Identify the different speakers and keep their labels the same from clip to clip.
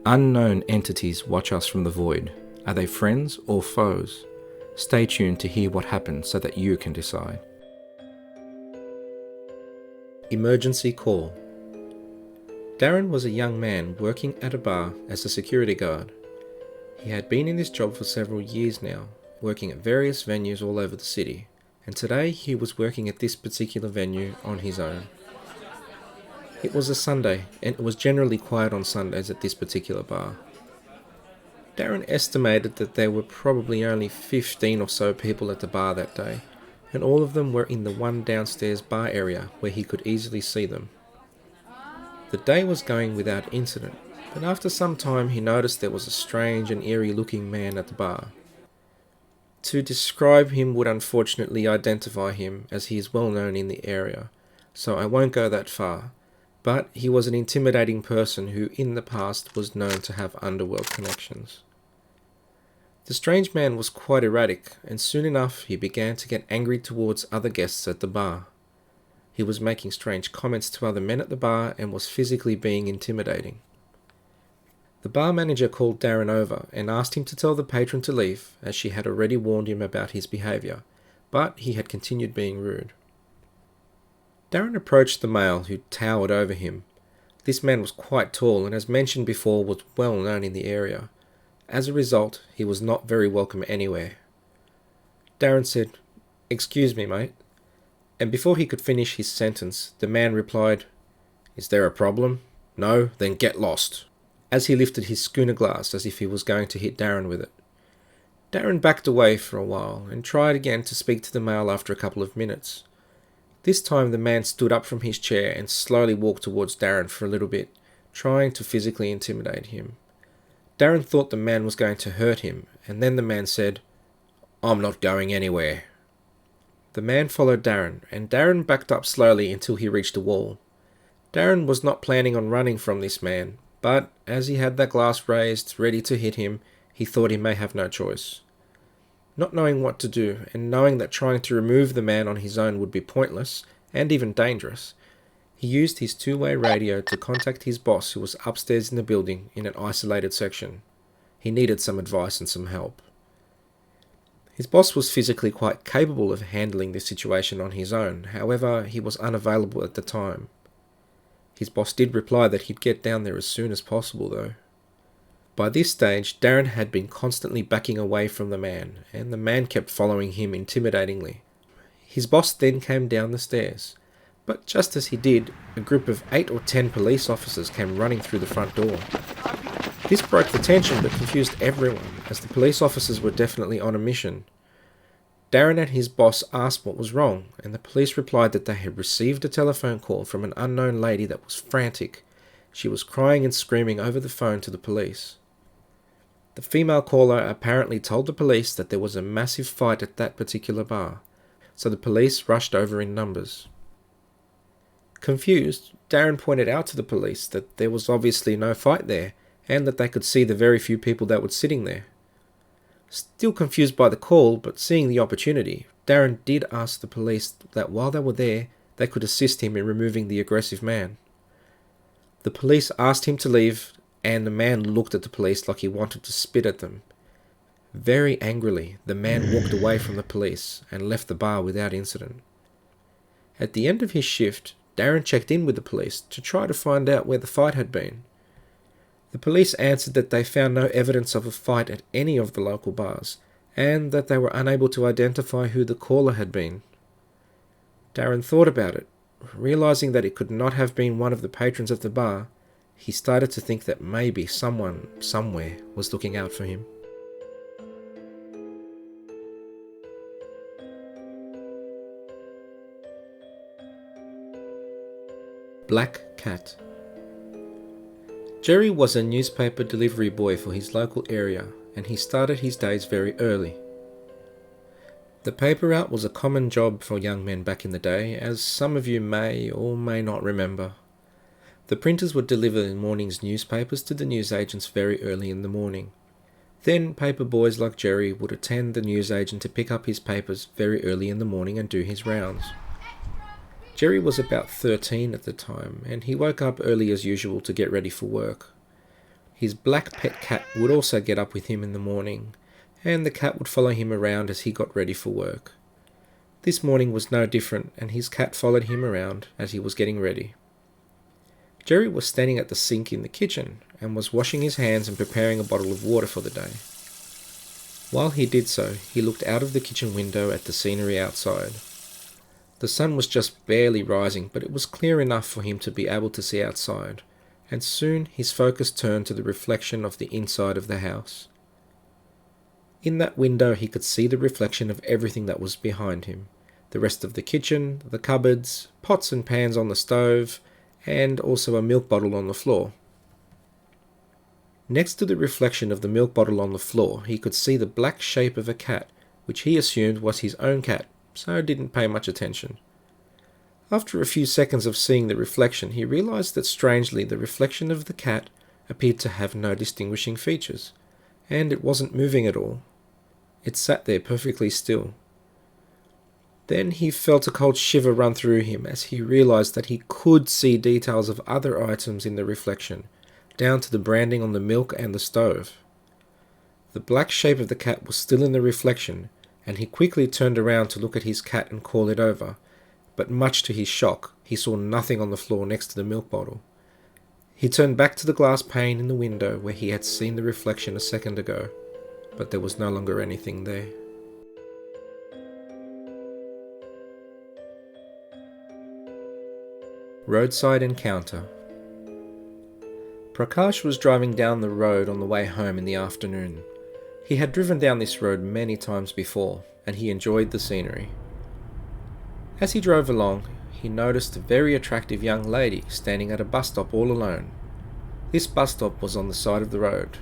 Speaker 1: Unknown entities watch us from the void. Are they friends or foes? Stay tuned to hear what happens so that you can decide. Emergency call. Darren was a young man working at a bar as a security guard. He had been in this job for several years now, working at various venues all over the city, and today he was working at this particular venue on his own. It was a Sunday, and it was generally quiet on Sundays at this particular bar. Darren estimated that there were probably only 15 or so people at the bar that day, and all of them were in the one downstairs bar area where he could easily see them. The day was going without incident, but after some time he noticed there was a strange and eerie looking man at the bar. To describe him would unfortunately identify him, as he is well known in the area, so I won't go that far. But he was an intimidating person who in the past was known to have underworld connections. The strange man was quite erratic, and soon enough he began to get angry towards other guests at the bar. He was making strange comments to other men at the bar and was physically being intimidating. The bar manager called Darren over and asked him to tell the patron to leave, as she had already warned him about his behaviour, but he had continued being rude. Darren approached the male who towered over him. This man was quite tall and, as mentioned before, was well known in the area. As a result, he was not very welcome anywhere. Darren said, "Excuse me, mate." And before he could finish his sentence, the man replied, "Is there a problem? No? Then get lost," as he lifted his schooner glass as if he was going to hit Darren with it. Darren backed away for a while and tried again to speak to the male after a couple of minutes. This time the man stood up from his chair and slowly walked towards Darren for a little bit, trying to physically intimidate him. Darren thought the man was going to hurt him, and then the man said, "I'm not going anywhere." The man followed Darren, and Darren backed up slowly until he reached a wall. Darren was not planning on running from this man, but as he had that glass raised, ready to hit him, he thought he may have no choice. Not knowing what to do, and knowing that trying to remove the man on his own would be pointless, and even dangerous, he used his two-way radio to contact his boss, who was upstairs in the building in an isolated section. He needed some advice and some help. His boss was physically quite capable of handling this situation on his own, however, he was unavailable at the time. His boss did reply that he'd get down there as soon as possible, though. By this stage, Darren had been constantly backing away from the man, and the man kept following him intimidatingly. His boss then came down the stairs, but just as he did, a group of 8 or 10 police officers came running through the front door. This broke the tension but confused everyone, as the police officers were definitely on a mission. Darren and his boss asked what was wrong, and the police replied that they had received a telephone call from an unknown lady that was frantic. She was crying and screaming over the phone to the police. The female caller apparently told the police that there was a massive fight at that particular bar, so the police rushed over in numbers. Confused, Darren pointed out to the police that there was obviously no fight there, and that they could see the very few people that were sitting there. Still confused by the call, but seeing the opportunity, Darren did ask the police that while they were there, they could assist him in removing the aggressive man. The police asked him to leave, and the man looked at the police like he wanted to spit at them. Very angrily, the man walked away from the police and left the bar without incident. At the end of his shift, Darren checked in with the police to try to find out where the fight had been. The police answered that they found no evidence of a fight at any of the local bars, and that they were unable to identify who the caller had been. Darren thought about it. Realizing that it could not have been one of the patrons of the bar, he started to think that maybe someone, somewhere, was looking out for him. Black Cat. Jerry was a newspaper delivery boy for his local area, and he started his days very early. The paper route was a common job for young men back in the day, as some of you may or may not remember. The printers would deliver the morning's newspapers to the newsagents very early in the morning. Then paper boys like Jerry would attend the newsagent to pick up his papers very early in the morning and do his rounds. Jerry was about 13 at the time, and he woke up early as usual to get ready for work. His black pet cat would also get up with him in the morning, and the cat would follow him around as he got ready for work. This morning was no different, and his cat followed him around as he was getting ready. Jerry was standing at the sink in the kitchen and was washing his hands and preparing a bottle of water for the day. While he did so, he looked out of the kitchen window at the scenery outside. The sun was just barely rising, but it was clear enough for him to be able to see outside, and soon his focus turned to the reflection of the inside of the house. In that window he could see the reflection of everything that was behind him, the rest of the kitchen, the cupboards, pots and pans on the stove, and also a milk bottle on the floor. Next to the reflection of the milk bottle on the floor, he could see the black shape of a cat, which he assumed was his own cat, so didn't pay much attention. After a few seconds of seeing the reflection, he realized that strangely the reflection of the cat appeared to have no distinguishing features, and it wasn't moving at all. It sat there perfectly still. Then he felt a cold shiver run through him as he realized that he could see details of other items in the reflection, down to the branding on the milk and the stove. The black shape of the cat was still in the reflection, and he quickly turned around to look at his cat and call it over, but much to his shock, he saw nothing on the floor next to the milk bottle. He turned back to the glass pane in the window where he had seen the reflection a second ago, but there was no longer anything there. Roadside Encounter. Prakash was driving down the road on the way home in the afternoon. He had driven down this road many times before, and he enjoyed the scenery. As he drove along, he noticed a very attractive young lady standing at a bus stop all alone. This bus stop was on the side of the road.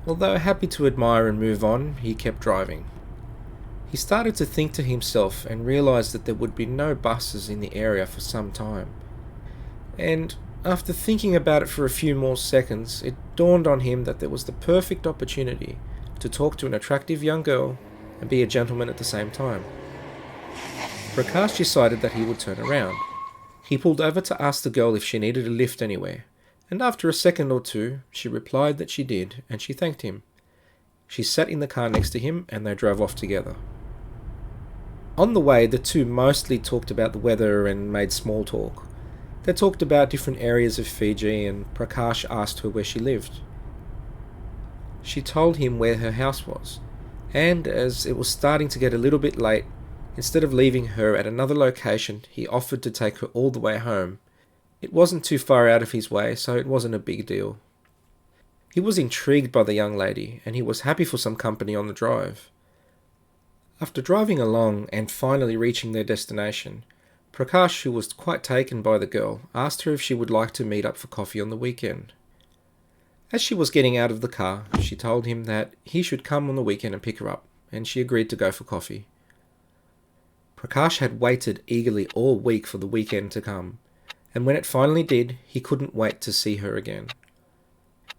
Speaker 1: Although happy to admire and move on, he kept driving. He started to think to himself and realized that there would be no buses in the area for some time. And after thinking about it for a few more seconds, it dawned on him that there was the perfect opportunity to talk to an attractive young girl and be a gentleman at the same time. Prakash decided that he would turn around. He pulled over to ask the girl if she needed a lift anywhere, and after a second or two, she replied that she did, and she thanked him. She sat in the car next to him, and they drove off together. On the way, the two mostly talked about the weather and made small talk. They talked about different areas of Fiji, and Prakash asked her where she lived. She told him where her house was, and as it was starting to get a little bit late, instead of leaving her at another location, he offered to take her all the way home. It wasn't too far out of his way, so it wasn't a big deal. He was intrigued by the young lady, and he was happy for some company on the drive. After driving along and finally reaching their destination, Prakash, who was quite taken by the girl, asked her if she would like to meet up for coffee on the weekend. As she was getting out of the car, she told him that he should come on the weekend and pick her up, and she agreed to go for coffee. Prakash had waited eagerly all week for the weekend to come, and when it finally did, he couldn't wait to see her again.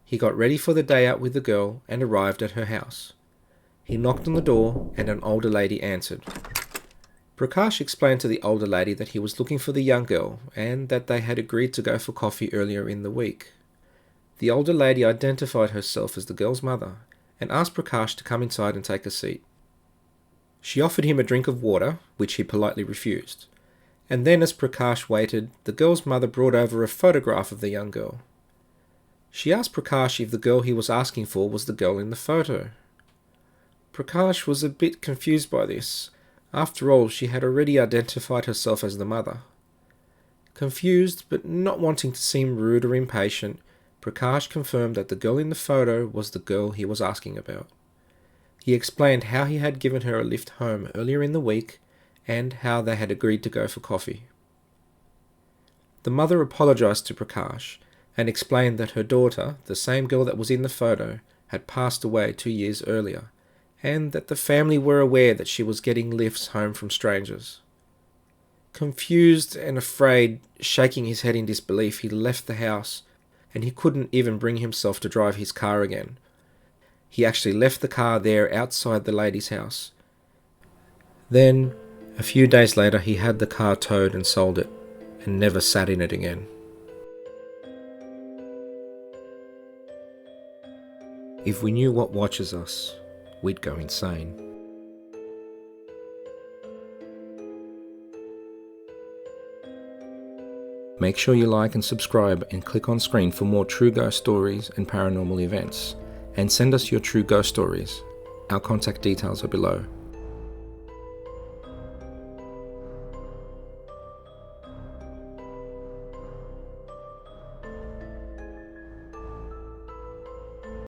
Speaker 1: He got ready for the day out with the girl and arrived at her house. He knocked on the door and an older lady answered. Prakash explained to the older lady that he was looking for the young girl and that they had agreed to go for coffee earlier in the week. The older lady identified herself as the girl's mother and asked Prakash to come inside and take a seat. She offered him a drink of water, which he politely refused. And then as Prakash waited, the girl's mother brought over a photograph of the young girl. She asked Prakash if the girl he was asking for was the girl in the photo. Prakash was a bit confused by this. After all, she had already identified herself as the mother. Confused, but not wanting to seem rude or impatient, Prakash confirmed that the girl in the photo was the girl he was asking about. He explained how he had given her a lift home earlier in the week and how they had agreed to go for coffee. The mother apologized to Prakash and explained that her daughter, the same girl that was in the photo, had passed away 2 years earlier, and that the family were aware that she was getting lifts home from strangers. Confused and afraid, shaking his head in disbelief, he left the house, and he couldn't even bring himself to drive his car again. He actually left the car there outside the lady's house. Then, a few days later, he had the car towed and sold it, and never sat in it again. If we knew what watches us, we'd go insane. Make sure you like and subscribe and click on screen for more true ghost stories and paranormal events. And send us your true ghost stories. Our contact details are below.